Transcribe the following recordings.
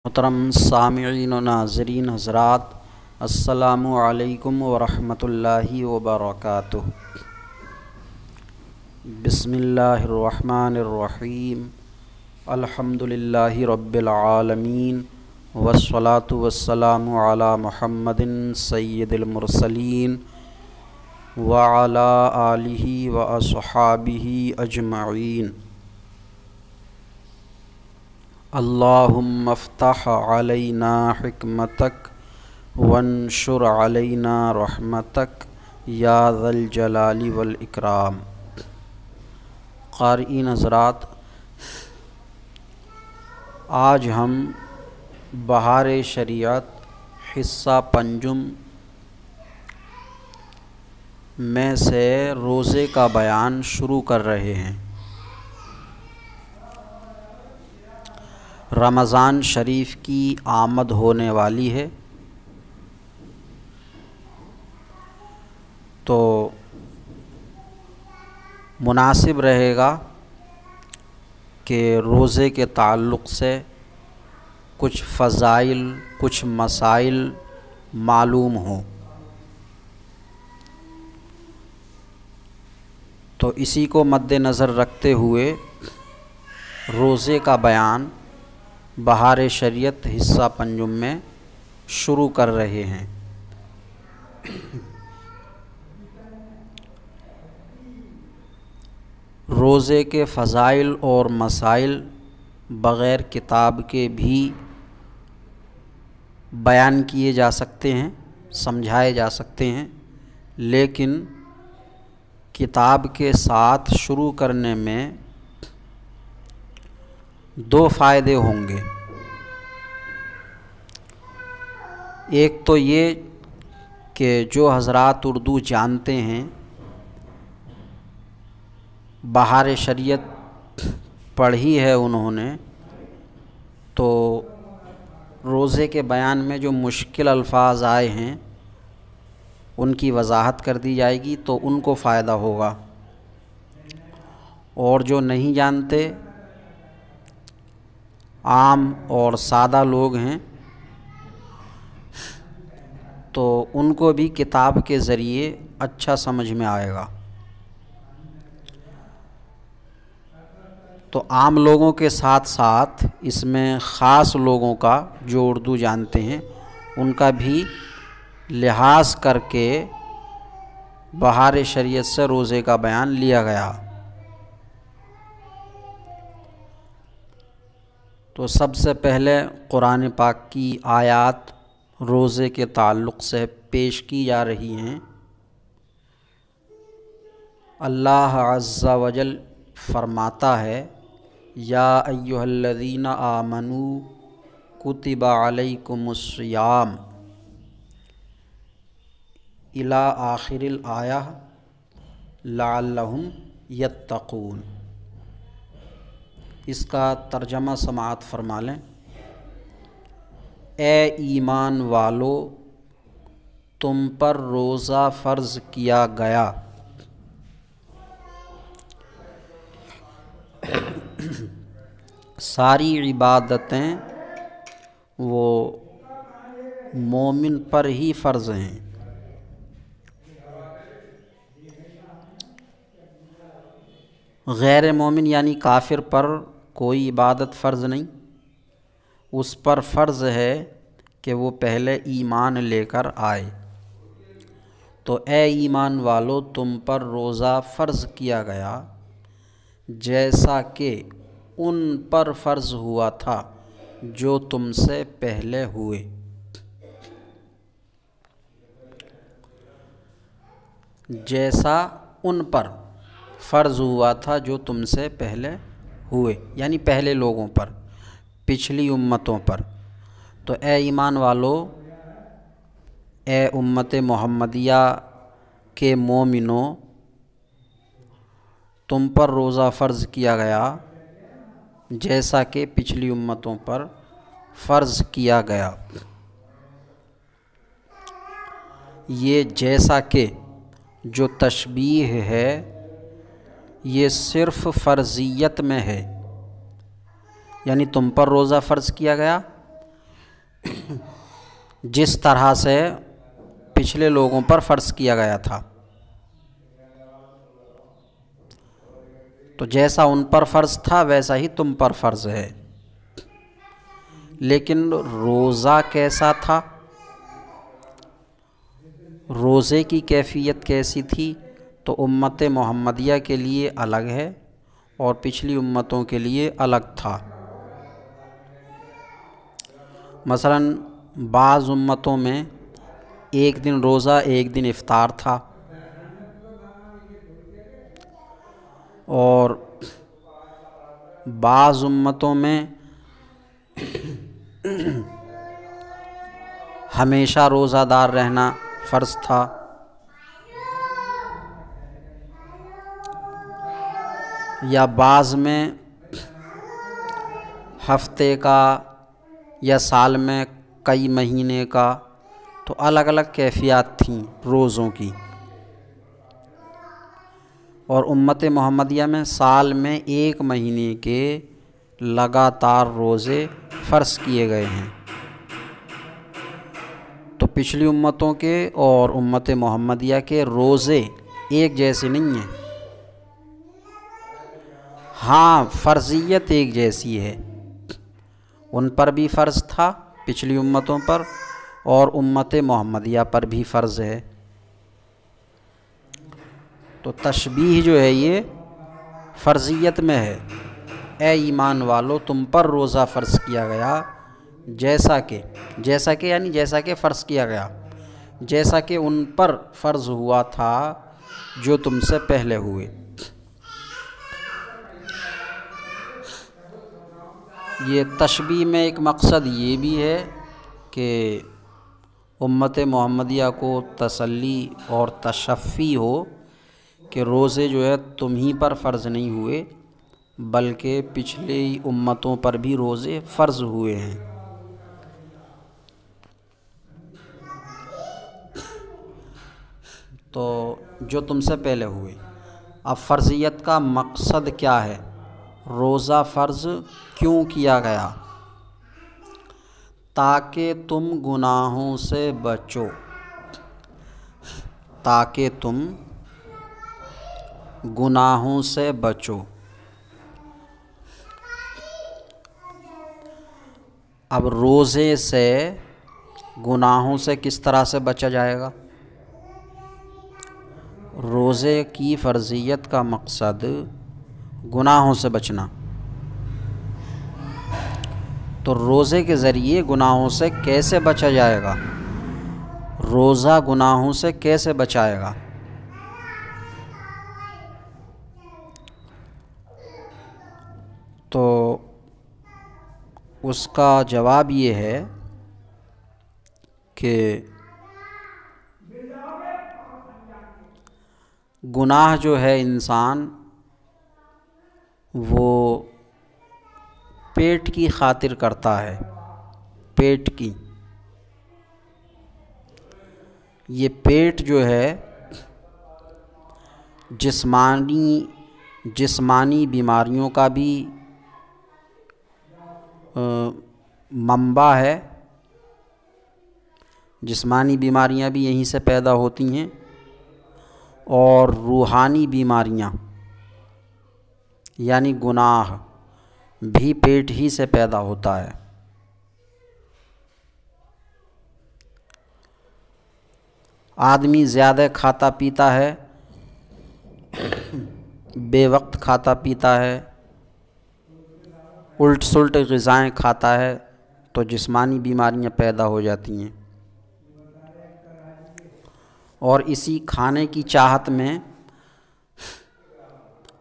मोहतरम सामिईन व नाज़रीन हज़रात, अस्सलामु अलैकुम व रहमतुल्लाहि व बरकातुहू। बिस्मिल्लाहिर्रहमानिर्रहीम। अल्हम्दुलिल्लाहि रब्बिल आलमीन वस्सलातु वस्सलामु अला मुहम्मदिन सय्यिदिल मुरसलीन व अला आलिहि व अस्हाबिहि अजमईन। अल्लाहुम्मा फ़्तह अलैना हिकमतक वंशुर अलैना रहमतक या ज़ल जलाली वल इकराम। क़ारिईन हज़रात, आज हम बहार शरीयत हिस्सा पंजुम में से रोज़े का बयान शुरू कर रहे हैं। रमज़ान शरीफ की आमद होने वाली है, तो मुनासिब रहेगा कि रोज़े के ताल्लुक़ से कुछ फ़ज़ाइल, कुछ मसाइल मालूम हों। तो इसी को मद्देनज़र रखते हुए रोज़े का बयान बहार शरीयत हिस्सा पंजुम में शुरू कर रहे हैं। रोज़े के फ़ज़ाइल और मसाइल बग़ैर किताब के भी बयान किए जा सकते हैं, समझाए जा सकते हैं, लेकिन किताब के साथ शुरू करने में दो फ़ायदे होंगे। एक तो ये कि जो हज़रात उर्दू जानते हैं, बहार शरीयत पढ़ी है उन्होंने, तो रोज़े के बयान में जो मुश्किल अल्फाज आए हैं उनकी वजाहत कर दी जाएगी, तो उनको फ़ायदा होगा। और जो नहीं जानते, आम और सादा लोग हैं, तो उनको भी किताब के ज़रिए अच्छा समझ में आएगा। तो आम लोगों के साथ साथ इसमें ख़ास लोगों का, जो उर्दू जानते हैं, उनका भी लिहाज करके बहार शरीयत से रोज़े का बयान लिया गया। तो सबसे पहले कुरान पाक की आयात रोज़े के ताल्लुक़ से पेश की जा रही हैं। अल्लाह अज़्ज़ा वजल फ़रमाता है, या अय्युहल्लज़ीना आमनू कुतिबा अलैकुमुस्सियाम इला आखिरिल आया लअल्लहुम यत्तक़ून। इसका तर्जमा समाअत फरमा लें। ए ईमान वालो, तुम पर रोज़ा फ़र्ज़ किया गया, सारी इबादतें वो मोमिन पर ही फ़र्ज़ हैं। गैर मोमिन यानी काफिर पर कोई इबादत फ़र्ज़ नहीं। उस पर फ़र्ज़ है कि वो पहले ईमान लेकर आए। तो ए ईमान वालो, तुम पर रोज़ा फ़र्ज़ किया गया जैसा कि उन पर फ़र्ज़ हुआ था जो तुमसे पहले हुए। जैसा उन पर फ़र्ज़ हुआ था जो तुमसे पहले हुए, यानी पहले लोगों पर, पिछली उम्मतों पर। तो ए ईमान वालो, ए उम्मत मोहम्मदिया के मोमिनों, तुम पर रोज़ा फ़र्ज़ किया गया जैसा कि पिछली उम्मतों पर फ़र्ज़ किया गया। ये जैसा कि जो तशबीह है, ये सिर्फ़ फ़र्ज़ियत में है, यानी तुम पर रोज़ा फ़र्ज़ किया गया जिस तरह से पिछले लोगों पर फ़र्ज़ किया गया था। तो जैसा उन पर फ़र्ज़ था वैसा ही तुम पर फ़र्ज़ है। लेकिन रोज़ा कैसा था, रोज़े की कैफ़ियत कैसी थी, तो उम्मत मोहम्मदिया के लिए अलग है और पिछली उम्मतों के लिए अलग था। मसलन बाज़ उम्मतों में एक दिन रोज़ा एक दिन इफ़्तार था, और बाज़ उम्मतों में हमेशा रोज़ादार रहना फ़र्ज़ था। या बाज़ में हफ्ते का या साल में कई महीने का, तो अलग अलग कैफ़ियत थीं रोज़ों की। और उम्मत मोहम्मदिया में साल में एक महीने के लगातार रोज़े फ़र्ज़ किए गए हैं। तो पिछली उम्मतों के और उम्मत मोहम्मदिया के रोज़े एक जैसे नहीं हैं। हाँ, फ़र्ज़ियत एक जैसी है, उन पर भी फ़र्ज़ था पिछली उम्मतों पर, और उम्मत मोहम्मदिया पर भी फ़र्ज़ है। तो तशबीह जो है ये फ़र्ज़ियत में है। ए ईमान वालो, तुम पर रोज़ा फ़र्ज़ किया गया जैसा कि यानी जैसा कि फ़र्ज़ किया गया, जैसा कि उन पर फ़र्ज़ हुआ था जो तुमसे पहले हुए। ये तशबीह में एक मकसद ये भी है कि उम्मत मोहम्मदिया को तसल्ली और तशफ़ी हो कि रोज़े जो है तुम ही पर फ़र्ज़ नहीं हुए, बल्कि पिछले उम्मतों पर भी रोज़े फ़र्ज़ हुए हैं। तो जो तुमसे पहले हुए। अब फ़र्ज़ियत का मकसद क्या है, रोज़ा फ़र्ज़ क्यों किया गया? ताकि तुम गुनाहों से बचो, ताकि तुम गुनाहों से बचो। अब रोज़े से गुनाहों से किस तरह से बचा जाएगा? रोज़े की फ़र्ज़ियत का मकसद गुनाहों से बचना। तो रोज़े के ज़रिए गुनाहों से कैसे बचा जाएगा? रोज़ा गुनाहों से कैसे बचाएगा? तो उसका जवाब ये है कि गुनाह जो है इंसान वो पेट की खातिर करता है, पेट की। ये पेट जो है जिस्मानी बीमारियों का भी मंबा है। जिस्मानी बीमारियां भी यहीं से पैदा होती हैं, और रूहानी बीमारियां यानी गुनाह भी पेट ही से पैदा होता है। आदमी ज़्यादा खाता पीता है, बेवक्त खाता पीता है, उल्ट सुल्ट ग़िज़ाएँ खाता है, तो जिस्मानी बीमारियां पैदा हो जाती हैं। और इसी खाने की चाहत में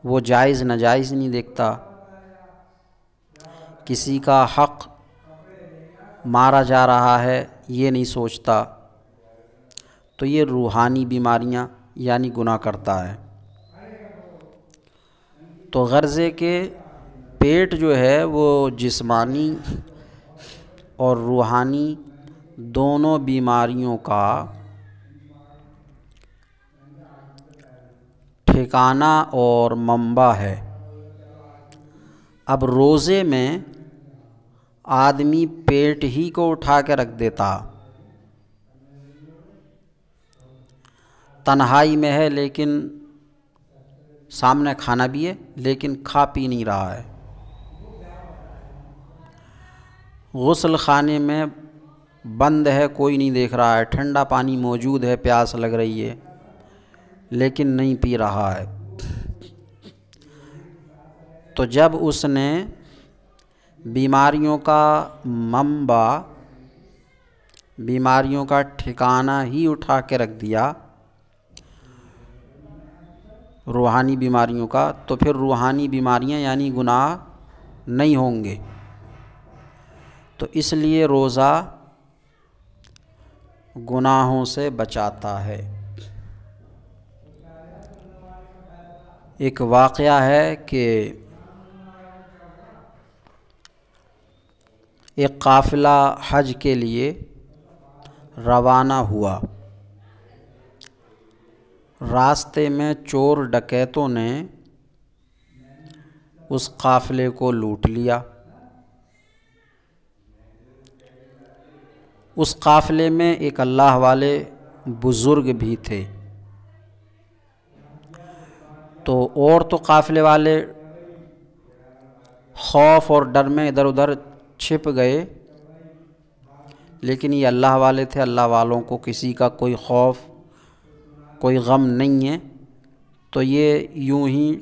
वो जायज़ नाजायज़ नहीं देखता, किसी का हक़ मारा जा रहा है ये नहीं सोचता, तो ये रूहानी बीमारियां यानी गुनाह करता है। तो गर्ज़े के पेट जो है वो जिस्मानी और रूहानी दोनों बीमारियों का ठिकाना और मंबा है। अब रोज़े में आदमी पेट ही को उठा के रख देता। तन्हाई में है लेकिन सामने खाना भी है लेकिन खा पी नहीं रहा है। गुस्ल खाने में बंद है, कोई नहीं देख रहा है, ठंडा पानी मौजूद है, प्यास लग रही है लेकिन नहीं पी रहा है। तो जब उसने बीमारियों का मंबा, बीमारियों का ठिकाना ही उठा के रख दिया, रूहानी बीमारियों का, तो फिर रूहानी बीमारियां यानी गुनाह नहीं होंगे। तो इसलिए रोज़ा गुनाहों से बचाता है। एक वाक़या है कि एक काफ़िला हज के लिए रवाना हुआ। रास्ते में चोर डकैतों ने उस काफ़िले को लूट लिया। उस काफ़िले में एक अल्लाह वाले बुज़ुर्ग भी थे। तो और तो काफ़िले वाले खौफ और डर में इधर उधर छिप गए, लेकिन ये अल्लाह वाले थे। अल्लाह वालों को किसी का कोई खौफ, कोई गम नहीं है। तो ये यूं ही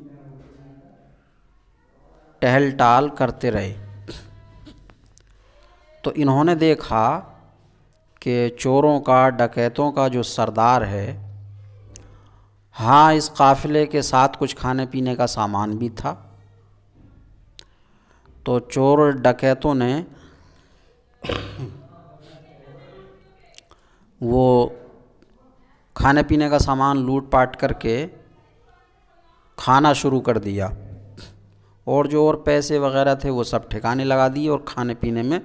टहल टाल करते रहे। तो इन्होंने देखा कि चोरों का, डकैतों का जो सरदार है, हाँ, इस काफ़िले के साथ कुछ खाने पीने का सामान भी था। तो चोर डकैतों ने वो खाने पीने का सामान लूट पाट करके खाना शुरू कर दिया, और जो और पैसे वगैरह थे वो सब ठिकाने लगा दिए और खाने पीने में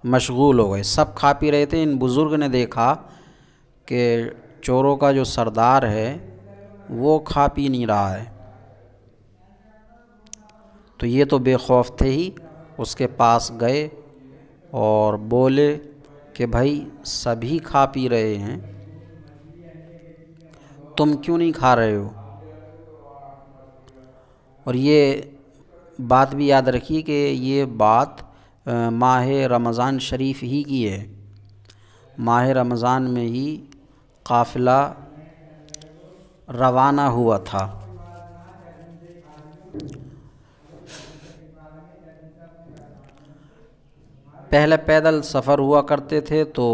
मशगूल हो गए। सब खा पी रहे थे। इन बुज़ुर्ग ने देखा कि चोरों का जो सरदार है वो खा पी नहीं रहा है। तो ये तो बेखौफ थे ही। उसके पास गए और बोले कि भाई सभी खा पी रहे हैं, तुम क्यों नहीं खा रहे हो? और ये बात भी याद रखिए कि ये बात माह रमज़ान शरीफ ही की है। माह रमज़ान में ही काफ़िला रवाना हुआ था। पहले पैदल सफ़र हुआ करते थे तो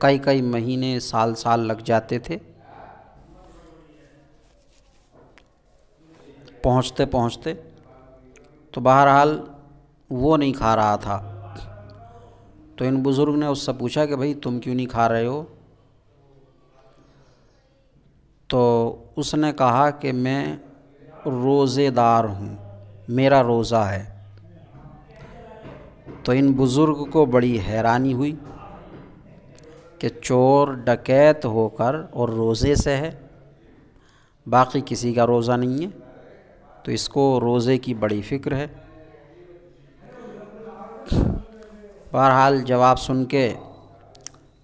कई कई महीने, साल साल लग जाते थे पहुँचते पहुँचते। तो बहरहाल वो नहीं खा रहा था। तो इन बुज़ुर्ग ने उससे पूछा कि भाई तुम क्यों नहीं खा रहे हो? तो उसने कहा कि मैं रोज़ेदार हूँ, मेरा रोज़ा है। तो इन बुज़ुर्ग को बड़ी हैरानी हुई कि चोर डकैत होकर और रोज़े से है, बाकी किसी का रोज़ा नहीं है। तो इसको रोज़े की बड़ी फ़िक्र है। बहरहाल जवाब सुन के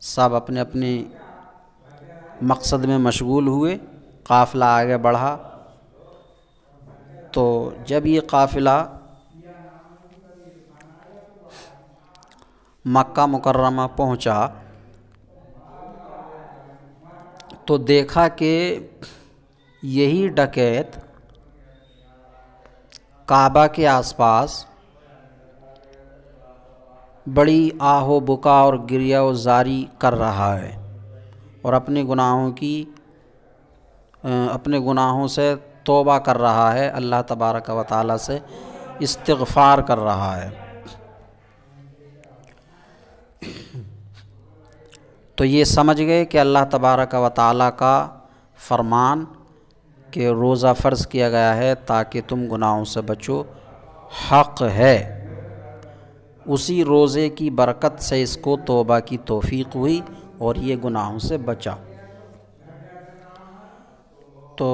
सब अपने अपने मकसद में मशगूल हुए। काफ़िला आगे बढ़ा। तो जब ये काफ़िला मक्का मुकर्रमा पहुंचा तो देखा कि यही डकैत काबा के आसपास बड़ी आहो बुका और गिरियाज़ारी कर रहा है और अपने गुनाहों से तौबा कर रहा है, अल्लाह तबारक व तआला से इस्तिग़फ़ार कर रहा है। तो ये समझ गए कि अल्लाह तबारक व तआला का फ़रमान कि रोज़ा फ़र्ज़ किया गया है ताकि तुम गुनाहों से बचो, हक़ है। उसी रोज़े की बरकत से इसको तौबा की तौफ़ीक़ हुई और ये गुनाहों से बचा। तो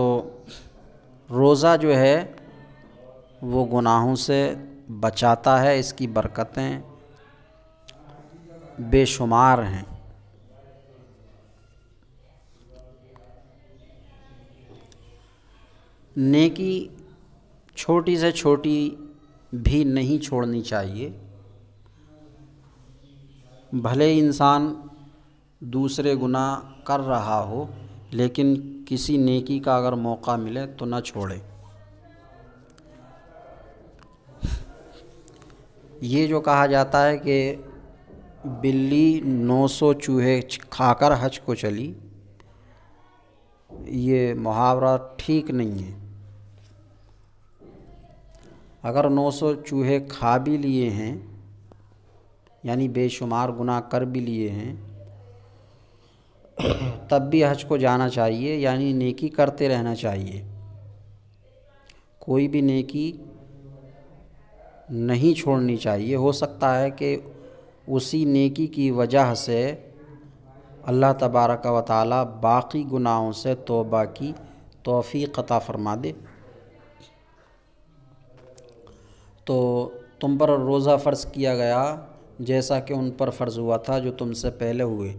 रोज़ा जो है वो गुनाहों से बचाता है, इसकी बरकतें बेशुमार हैं। नेकी छोटी से छोटी भी नहीं छोड़नी चाहिए। भले इंसान दूसरे गुनाह कर रहा हो, लेकिन किसी नेकी का अगर मौका मिले तो न छोड़े। ये जो कहा जाता है कि बिल्ली 900 चूहे खाकर हज को चली, ये मुहावरा ठीक नहीं है। अगर 900 चूहे खा भी लिए हैं, यानी बेशुमार गुनाह कर भी लिए हैं, तब भी हज को जाना चाहिए, यानी नेकी करते रहना चाहिए। कोई भी नेकी नहीं छोड़नी चाहिए। हो सकता है कि उसी नेकी की वजह से अल्लाह तबारक व तआला बाकी गुनाहों से तौबा की तौफीक अता फरमा दे। तो तुम पर रोज़ा फ़र्ज़ किया गया जैसा कि उन पर फ़र्ज़ हुआ था जो तुमसे पहले हुए,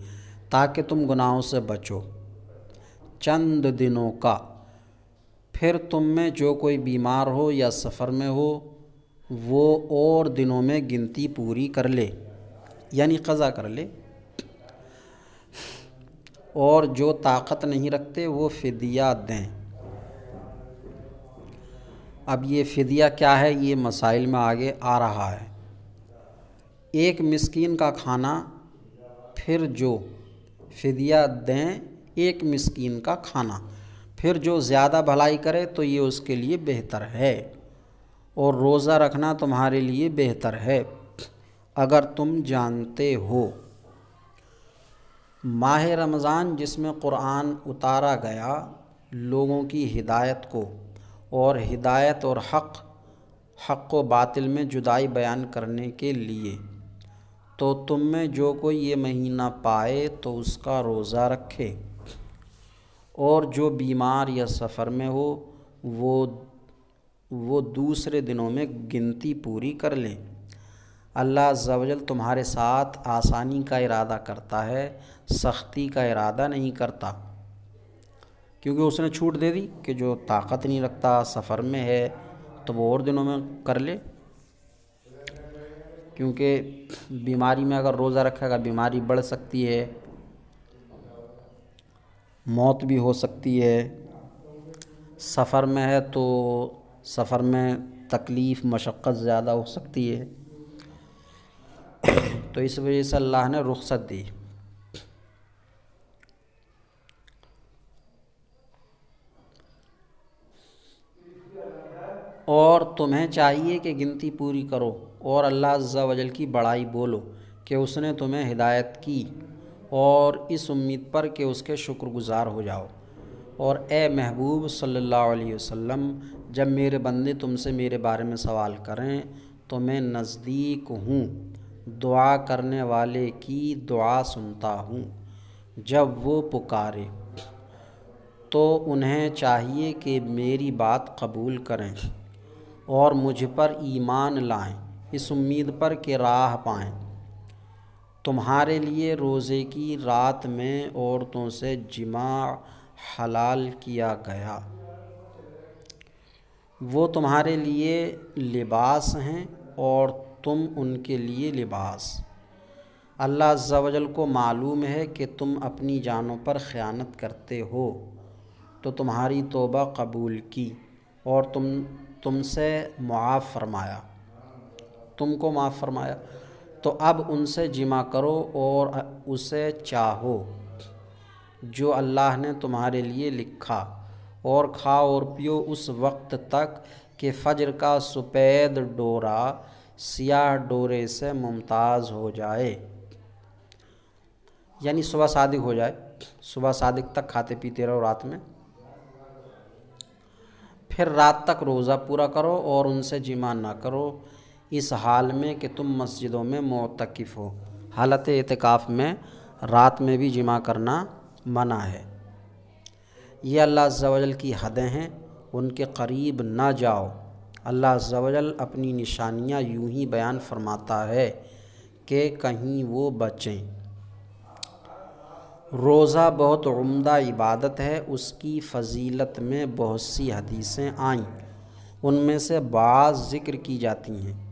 ताकि तुम गुनाहों से बचो चंद दिनों का। फिर तुम में जो कोई बीमार हो या सफ़र में हो, वो और दिनों में गिनती पूरी कर ले, यानी क़ज़ा कर ले। और जो ताकत नहीं रखते वो फ़िदिया दें। अब ये फ़िदिया क्या है, ये मसाइल में आगे आ रहा है। एक मिस्कीन का खाना, फिर जो फ़िदिया दें एक मिस्कीन का खाना, फिर जो ज़्यादा भलाई करे तो ये उसके लिए बेहतर है, और रोज़ा रखना तुम्हारे लिए बेहतर है अगर तुम जानते हो। माह रमज़ान जिसमें क़ुरान उतारा गया लोगों की हिदायत को, और हिदायत और हक़ व बातिल में जुदाई बयान करने के लिए, तो तुम में जो कोई ये महीना पाए तो उसका रोज़ा रखे, और जो बीमार या सफ़र में हो वो दूसरे दिनों में गिनती पूरी कर ले। अल्लाह अज़्ज़ा वजल तुम्हारे साथ आसानी का इरादा करता है, सख्ती का इरादा नहीं करता। क्योंकि उसने छूट दे दी कि जो ताकत नहीं रखता, सफ़र में है, तो वो और दिनों में कर ले। क्योंकि बीमारी में अगर रोज़ा रखेगा बीमारी बढ़ सकती है, मौत भी हो सकती है। सफ़र में है तो सफ़र में तकलीफ़ मशक्क़त ज़्यादा हो सकती है। तो इस वजह से अल्लाह ने रुख़्सत दी। और तुम्हें चाहिए कि गिनती पूरी करो और अल्लाह अज़्ज़ा वजल की बड़ाई बोलो कि उसने तुम्हें हिदायत की, और इस उम्मीद पर कि उसके शुक्रगुज़ार हो जाओ। और ए महबूब सल्लल्लाहु अलैहि वसल्लम, जब मेरे बंदे तुमसे मेरे बारे में सवाल करें तो मैं नज़दीक हूँ, दुआ करने वाले की दुआ सुनता हूँ। जब वो पुकारे तो उन्हें चाहिए कि मेरी बात कबूल करें और मुझ पर ईमान लाएं, इस उम्मीद पर कि राह पाएं। तुम्हारे लिए रोज़े की रात में औरतों से जिमा हलाल किया गया। वो तुम्हारे लिए लिबास हैं और तुम उनके लिए लिबास। अल्लाह अज़्ज़ा वजल को मालूम है कि तुम अपनी जानों पर ख़यानत करते हो, तो तुम्हारी तौबा कबूल की और तुमसे मुआफ़ फरमाया, तुमको माफ़ फरमाया। तो अब उनसे जिमा करो और उसे चाहो जो अल्लाह ने तुम्हारे लिए लिखा, और खाओ और पियो उस वक्त तक कि फ़ज्र का सफ़ेद डोरा सियाह डोरे से मुमताज़ हो जाए, यानी सुबह सादिक हो जाए। सुबह सादिक तक खाते पीते रहो रात में, फिर रात तक रोज़ा पूरा करो और उनसे जिमा ना करो, इस हाल में कि तुम मस्जिदों में मोतकिफ़ हो। हालत एतिकाफ़ में रात में भी जिमा करना मना है। ये अल्लाह अज़्ज़ा वजल की हदें हैं, उनके करीब ना जाओ। अल्लाह अज़्ज़ा वजल अपनी निशानियाँ यूं ही बयान फरमाता है कि कहीं वो बचें। रोज़ा बहुत उम्दा इबादत है, उसकी फ़जीलत में बहुत सी हदीसें आईं, उनमें से बाज़ ज़िक्र की जाती हैं।